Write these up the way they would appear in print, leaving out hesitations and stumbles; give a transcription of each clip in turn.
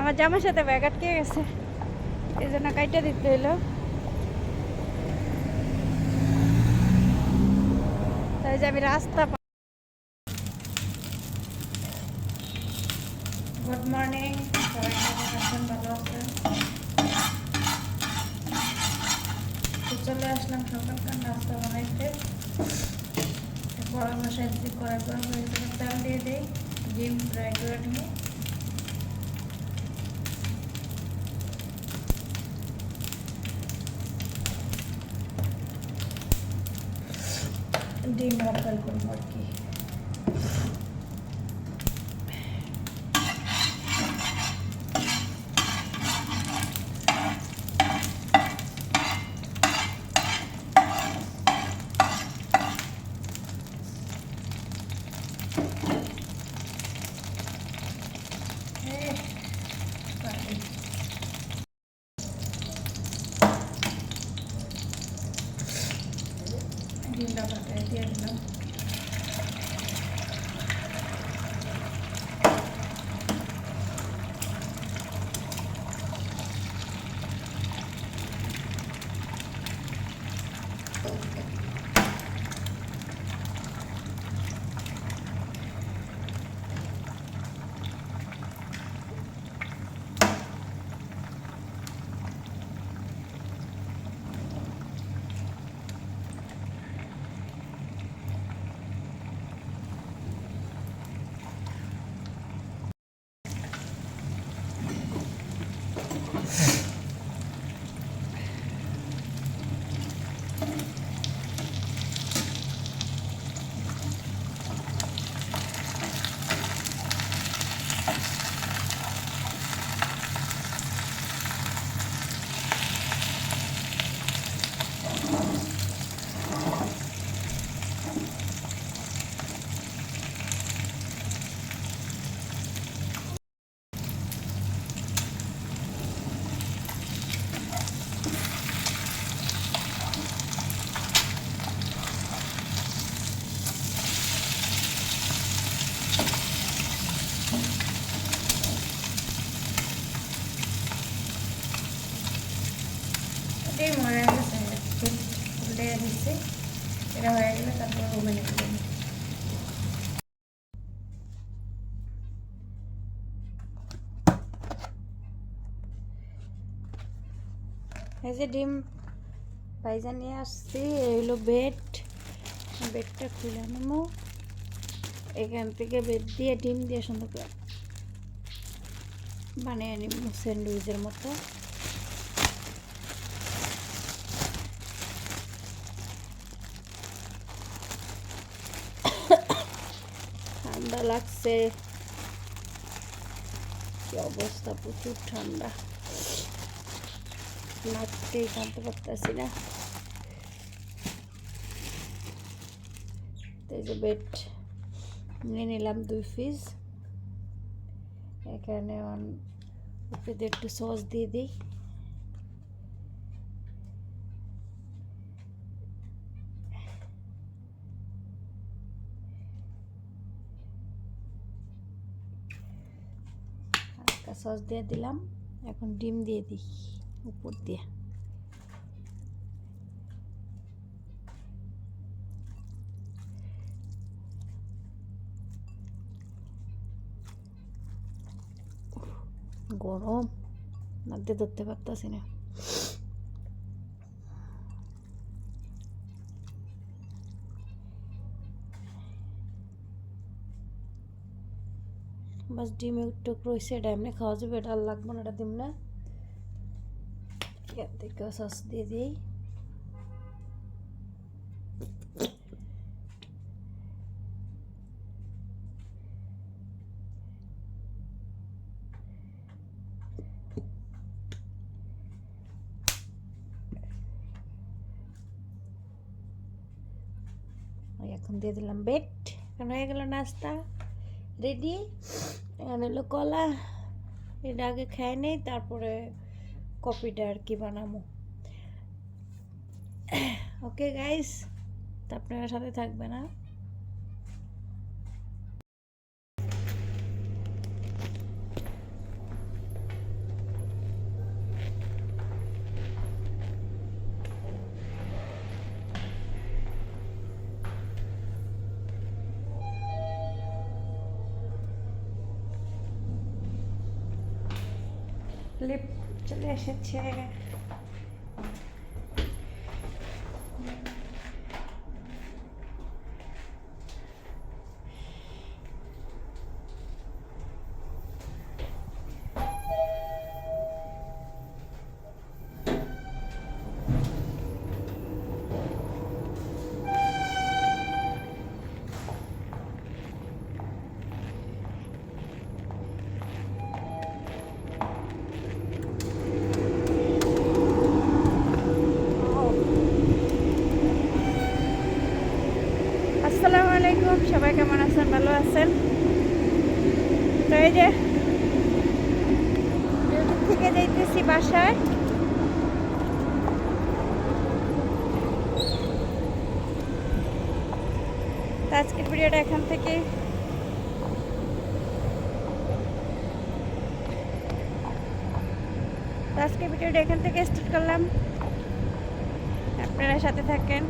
আমার জামার সাথে ব্যাগ আটকে গেছে, এই জন্য কাইটা দিতে হইলো। তাই যে আমি রাস্তা। গুড মর্নিং, সবাই কেমন আছেন? ভালো আছেন? চলে আসলাম সকালকার নাস্তা বানাইতে। বড় মশাই যদি করার পর তেল দিয়ে দিই, ডিম ফ্রাই করে নিই। ডিম রাখাল করবো আর কি। ডিমটা পাতায় দিয়ে দিলাম। ডিম হয়ে গেছে, উল্টে দিচ্ছি। এটা হয়ে গেলে তারপর রুমে নিয়ে দেবো। এই যে ডিম ভাইজা নিয়ে আসছি, এগুলো বেডটা খুলে নেবো। এখান থেকে বেড দিয়ে ডিম দিয়ে সুন্দর করে বানিয়ে নিব স্যান্ডউইচের মতো। ঠান্ডা লাগছে, কি অবস্থা, প্রচুর ঠান্ডা লাগতেই টানতে পারতেছি না। এই যে বেড নিয়ে নিলাম 2 পিস। এখানে উপরে একটু সস দিয়ে দিই। হালকা সস দিয়ে দিলাম। এখন ডিম দিয়ে দিই উপর দিয়ে। গরম নাকতে ধরতে পারতাছি না। বাস ডিমে টুকরো হয়েছে, এটা এমনি খাওয়া যাবে, এটা আর লাগবো না, এটা দিম না। এর থেকে সস দিয়ে দিই। এখন দিয়ে দিলাম বেড। এখন হয়ে গেল নাস্তা রেডি। এখানে হলো কলা, এটা আগে খেয়ে নেই, তারপরে কফিটা আর কি বানাবো। ওকে গাইস, তো আপনারা সাথে থাকবে না। লিফট চলে এসেছে। আসসালামু আলাইকুম, সবাই কেমন আছেন? ভালো আছেন? তো এই যে ডিউটি থেকে যাইতেছি বাসায়। তো আজকের ভিডিওটা এখান থেকে স্টার্ট করলাম। আপনারা সাথে থাকেন,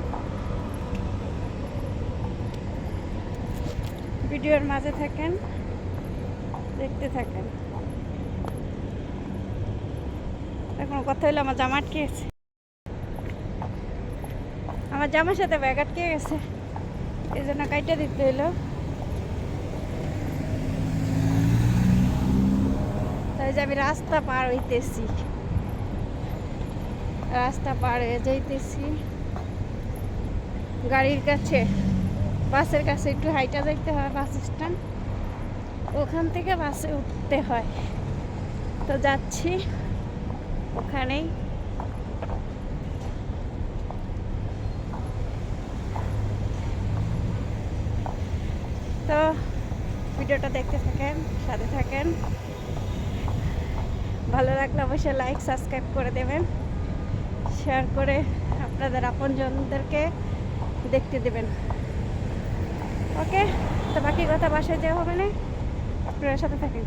ভিডিওর মাঝে থাকেন, দেখতে থাকেন। এখন কথা হলো আমার জামা আটকে গেছে, আমার জামার সাথে ব্যাগ আটকে গেছে, এই জন্য কাইটা দিতে হইলো। তাই যে আমি রাস্তা পার হইতেছি, রাস্তা পার হয়ে যাইতেছি গাড়ির কাছে, বাসের কাছে একটু হাইটা যাইতে হয়, বাস স্ট্যান্ড, ওখান থেকে বাসে উঠতে হয়। তো যাচ্ছি ওখানেই। তো ভিডিওটা দেখতে থাকেন, সাথে থাকেন। ভালো লাগলে অবশ্যই লাইক সাবস্ক্রাইব করে দেবেন, শেয়ার করে আপনাদের আপনজনদেরকে দেখতে দেবেন। ওকে, তো বাকি কথা বাসায় যাওয়া হবে না, আপনারা সাথে থাকেন।